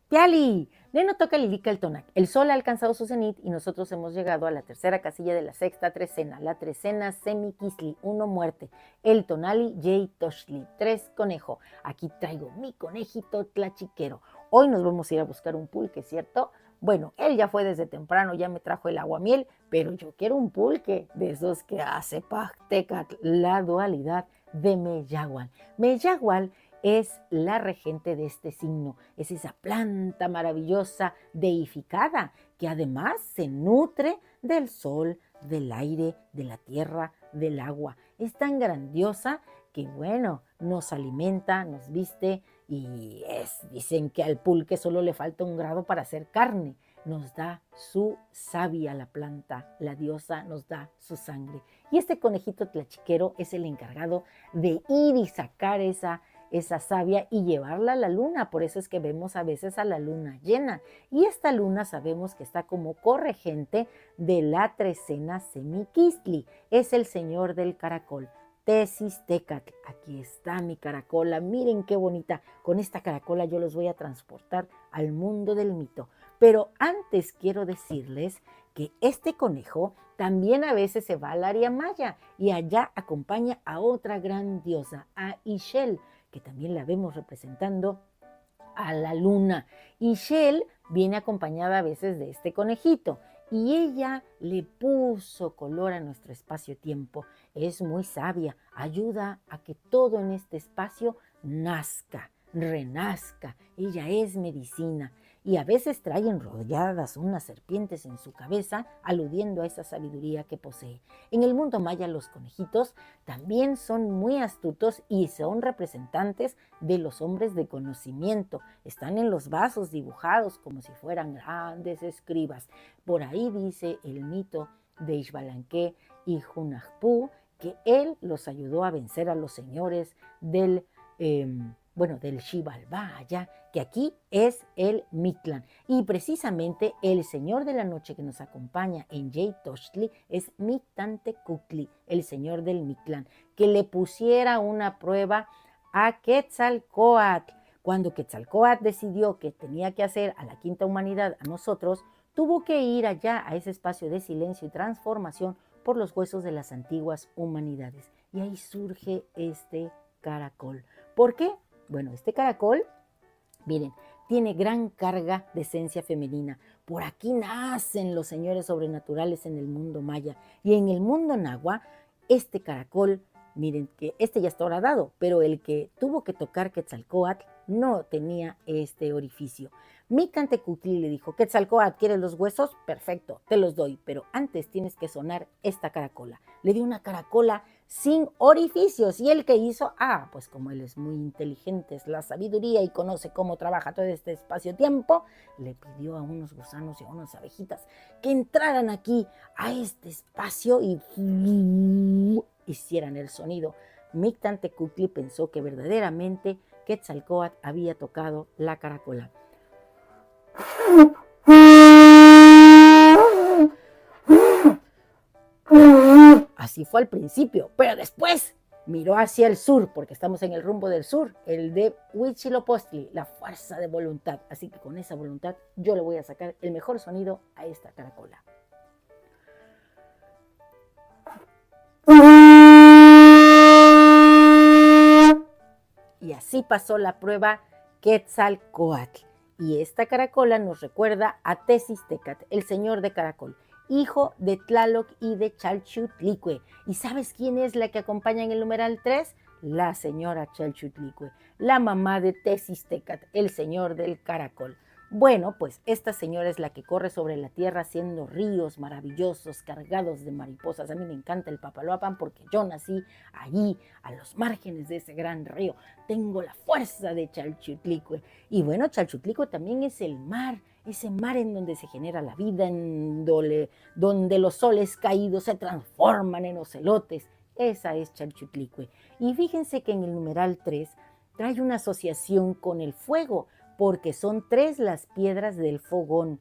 Piali, Neno toca Lilica el Tonac. El sol ha alcanzado su cenit y nosotros hemos llegado a la tercera casilla de la sexta trecena, la trecena Semiquisli, 1 muerte. El Tonali Yei Toshli, 3 conejo. Aquí traigo mi conejito tlachiquero. Hoy nos vamos a ir a buscar un pulque, ¿cierto? Bueno, él ya fue desde temprano, ya me trajo el aguamiel, pero yo quiero un pulque de esos que hace Pactecat, la dualidad de Meyagual. Meyagual es la regente de este signo, es esa planta maravillosa deificada que además se nutre del sol, del aire, de la tierra, del agua. Es tan grandiosa que, bueno, nos alimenta, nos viste y dicen que al pulque solo le falta 1 grado para hacer carne. Nos da su savia la planta, la diosa nos da su sangre. Y este conejito tlachiquero es el encargado de ir y sacar esa savia y llevarla a la luna. Por eso es que vemos a veces a la luna llena. Y esta luna sabemos que está como corregente de la trecena Semiquistli. Es el señor del caracol. Tesistecatl. Aquí está mi caracola. Miren qué bonita. Con esta caracola yo los voy a transportar al mundo del mito. Pero antes quiero decirles que este conejo también a veces se va al área maya y allá acompaña a otra gran diosa, a Ixchel, que también la vemos representando a la luna. Ixchel viene acompañada a veces de este conejito y ella le puso color a nuestro espacio-tiempo. Es muy sabia, ayuda a que todo en este espacio nazca, renazca. Ella es medicina y a veces trae enrolladas unas serpientes en su cabeza, aludiendo a esa sabiduría que posee. En el mundo maya los conejitos también son muy astutos y son representantes de los hombres de conocimiento. Están en los vasos dibujados como si fueran grandes escribas. Por ahí dice el mito de Ixbalanque y Hunahpu que él los ayudó a vencer a los señores del del Xibalbá, que aquí es el Mictlán. Y precisamente el señor de la noche que nos acompaña en Yei Tochtli es Mictantecutli, el señor del Mictlán, que le pusiera una prueba a Quetzalcóatl. Cuando Quetzalcóatl decidió que tenía que hacer a la quinta humanidad, a nosotros, tuvo que ir allá a ese espacio de silencio y transformación por los huesos de las antiguas humanidades. Y ahí surge este caracol. ¿Por qué? Bueno, este caracol, miren, tiene gran carga de esencia femenina. Por aquí nacen los señores sobrenaturales en el mundo maya. Y en el mundo nahua, este caracol, miren que este ya está horadado, pero el que tuvo que tocar Quetzalcóatl no tenía este orificio. Mictantecutli le dijo, Quetzalcóatl, ¿quieres los huesos? Perfecto, te los doy, pero antes tienes que sonar esta caracola. Le dio una caracola sin orificios. ¿Y él qué hizo? Pues como él es muy inteligente, es la sabiduría y conoce cómo trabaja todo este espacio-tiempo, le pidió a unos gusanos y a unas abejitas que entraran aquí a este espacio y hicieran el sonido. Mictantecutli pensó que verdaderamente Quetzalcóatl había tocado la caracola. Así fue al principio, pero después miró hacia el sur, porque estamos en el rumbo del sur, el de Huitzilopochtli, la fuerza de voluntad. Así que con esa voluntad yo le voy a sacar el mejor sonido a esta caracola. Y así pasó la prueba Quetzalcóatl. Y esta caracola nos recuerda a Tesistecatl, el señor de caracol, hijo de Tlaloc y de Chalchutlicue. ¿Y sabes quién es la que acompaña en el numeral 3? La señora Chalchutlicue, la mamá de Tesistecatl, el señor del caracol. Bueno, pues esta señora es la que corre sobre la tierra haciendo ríos maravillosos cargados de mariposas. A mí me encanta el Papaloapan porque yo nací allí, a los márgenes de ese gran río. Tengo la fuerza de Chalchutlicue. Y bueno, Chalchutlicue también es el mar, ese mar en donde se genera la vida, en donde los soles caídos se transforman en ocelotes. Esa es Chalchutlicue. Y fíjense que en el numeral 3 trae una asociación con el fuego, porque son 3 las piedras del fogón.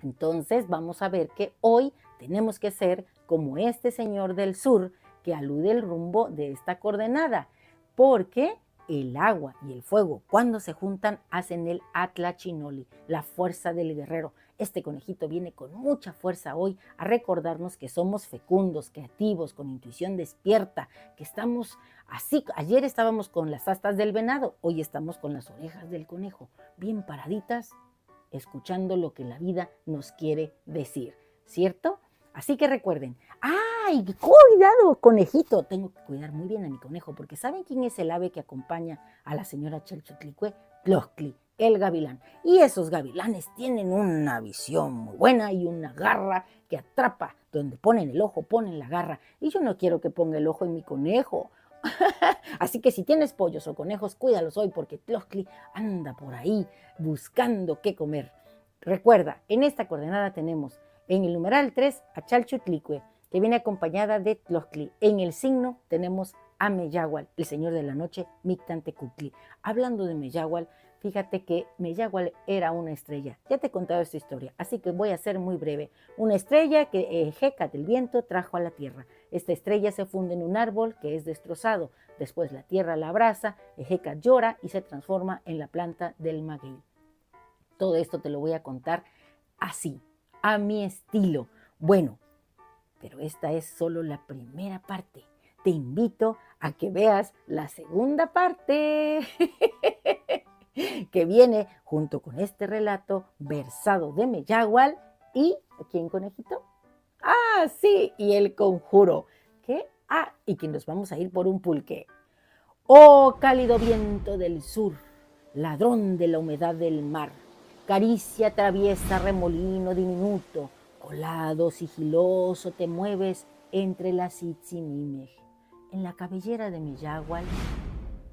Entonces vamos a ver que hoy tenemos que ser como este señor del sur que alude el rumbo de esta coordenada, porque el agua y el fuego, cuando se juntan, hacen el Atlachinoli, la fuerza del guerrero. Este conejito viene con mucha fuerza hoy a recordarnos que somos fecundos, creativos, con intuición despierta, que estamos así. Ayer estábamos con las astas del venado, hoy estamos con las orejas del conejo, bien paraditas, escuchando lo que la vida nos quiere decir, ¿cierto? Así que recuerden, ¡ay, cuidado, conejito! Tengo que cuidar muy bien a mi conejo, porque ¿saben quién es el ave que acompaña a la señora Chalchutlicue? Tlochtli, el gavilán. Y esos gavilanes tienen una visión muy buena y una garra que atrapa. Donde ponen el ojo, ponen la garra. Y yo no quiero que ponga el ojo en mi conejo. Así que si tienes pollos o conejos, cuídalos hoy, porque Tlochtli anda por ahí buscando qué comer. Recuerda, en esta coordenada tenemos en el numeral 3 a Chalchutlicue, que viene acompañada de Tlochtli. En el signo tenemos a Meyahual, el señor de la noche, Mictlantecuhtli. Hablando de Meyahual, fíjate que Meyahual era una estrella. Ya te he contado esta historia, así que voy a ser muy breve. Una estrella que Hecat, el viento, trajo a la tierra. Esta estrella se funde en un árbol que es destrozado. Después la tierra la abraza, Hecat llora y se transforma en la planta del maguey. Todo esto te lo voy a contar así, a mi estilo. Bueno, pero esta es solo la primera parte. Te invito a que veas la segunda parte que viene junto con este relato versado de Meyahual y ¿quién, conejito? Ah, sí, y el conjuro. ¿Qué? Ah, y que nos vamos a ir por un pulque. Oh, cálido viento del sur, ladrón de la humedad del mar, caricia traviesa remolino diminuto, colado, sigiloso, te mueves entre las Itzimimej. En la cabellera de Meyahual,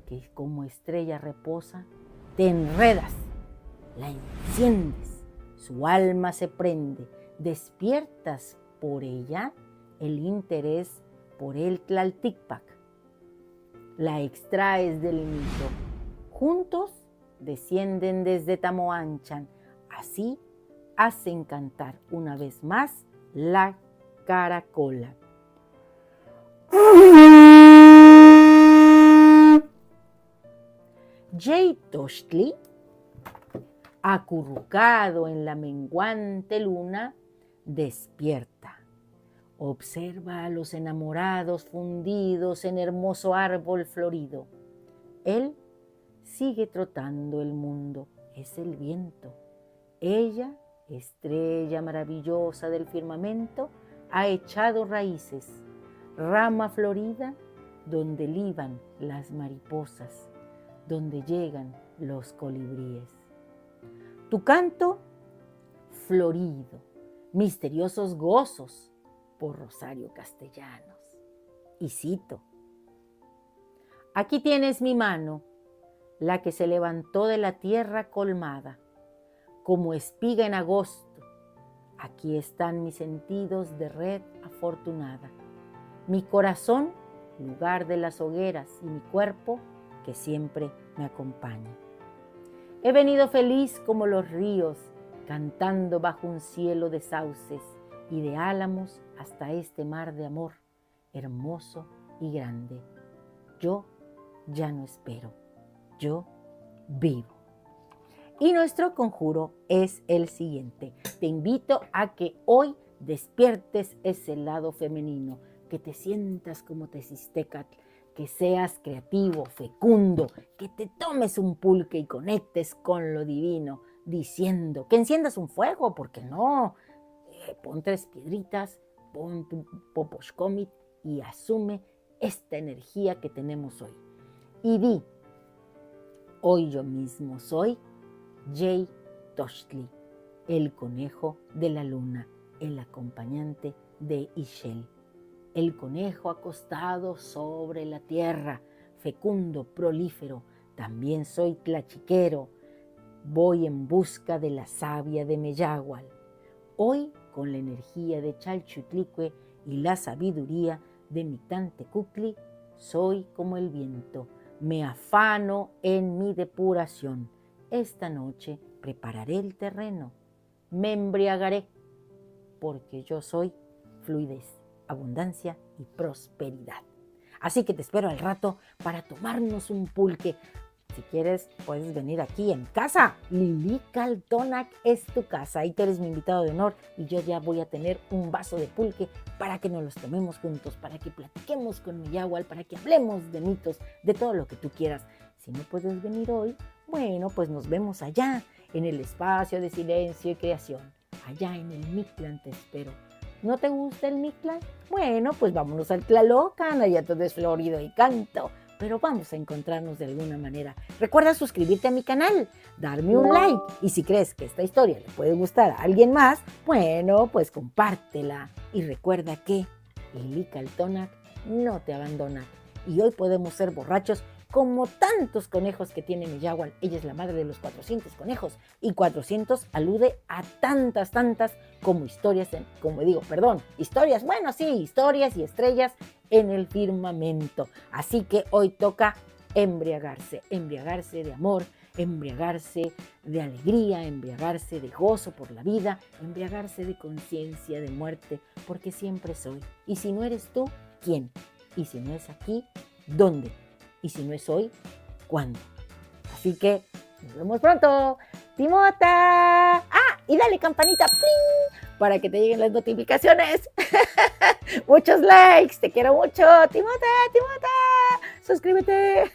que como estrella reposa, te enredas, la enciendes, su alma se prende, despiertas por ella el interés por el Tlalticpac. La extraes del mito. Juntos descienden desde Tamoanchan. Así hacen cantar una vez más la caracola. Yeitochtli, acurrucado en la menguante luna, despierta. Observa a los enamorados fundidos en hermoso árbol florido. Él sigue trotando el mundo, es el viento. Ella, estrella maravillosa del firmamento, ha echado raíces, rama florida donde liban las mariposas, donde llegan los colibríes. Tu canto, florido, misteriosos gozos por Rosario Castellanos. Y cito: aquí tienes mi mano, la que se levantó de la tierra colmada, como espiga en agosto. Aquí están mis sentidos de red afortunada, mi corazón, lugar de las hogueras, y mi cuerpo, que siempre me acompaña. He venido feliz como los ríos, cantando bajo un cielo de sauces y de álamos hasta este mar de amor, hermoso y grande. Yo ya no espero, yo vivo. Y nuestro conjuro es el siguiente. Te invito a que hoy despiertes ese lado femenino, que te sientas como Tezistecatl, que seas creativo, fecundo, que te tomes un pulque y conectes con lo divino, diciendo que enciendas un fuego, ¿por qué no? Pon 3 piedritas, pon tu poposhkomit y asume esta energía que tenemos hoy. Y di, hoy yo mismo soy Yeitochtli, el conejo de la luna, el acompañante de Ixchel. El conejo acostado sobre la tierra, fecundo, prolífero. También soy tlachiquero. Voy en busca de la savia de Meyahual. Hoy, con la energía de Chalchutlicue y la sabiduría de Mictlantecuhtli, soy como el viento. Me afano en mi depuración. Esta noche prepararé el terreno. Me embriagaré, porque yo soy fluidez, abundancia y prosperidad. Así que te espero al rato para tomarnos un pulque. Si quieres, puedes venir aquí en casa. Lili Caltonac es tu casa. Ahí tú eres mi invitado de honor y yo ya voy a tener un vaso de pulque para que nos los tomemos juntos, para que platiquemos con Miyahual, para que hablemos de mitos, de todo lo que tú quieras. Si no puedes venir hoy, bueno, pues nos vemos allá, en el espacio de silencio y creación. Allá en el Mictlán te espero. ¿No te gusta el Mictlán? Bueno, pues vámonos al Tlalocan, allá todo es florido y canto. Pero vamos a encontrarnos de alguna manera. Recuerda suscribirte a mi canal, darme un like y si crees que esta historia le puede gustar a alguien más, bueno, pues compártela. Y recuerda que Lili Caltonac no te abandona. Y hoy podemos ser borrachos como tantos conejos que tiene Miyahual. Ella es la madre de los 400 conejos y 400 alude a tantas como historias, historias, bueno, sí, historias y estrellas en el firmamento. Así que hoy toca embriagarse de amor, embriagarse de alegría, embriagarse de gozo por la vida, embriagarse de conciencia de muerte, porque siempre soy. Y si no eres tú, ¿quién? Y si no es aquí, ¿dónde? Y si no es hoy, ¿cuándo? Así que nos vemos pronto. ¡Timota! Y dale campanita ¡pling! Para que te lleguen las notificaciones. Muchos likes, te quiero mucho. Timota, suscríbete.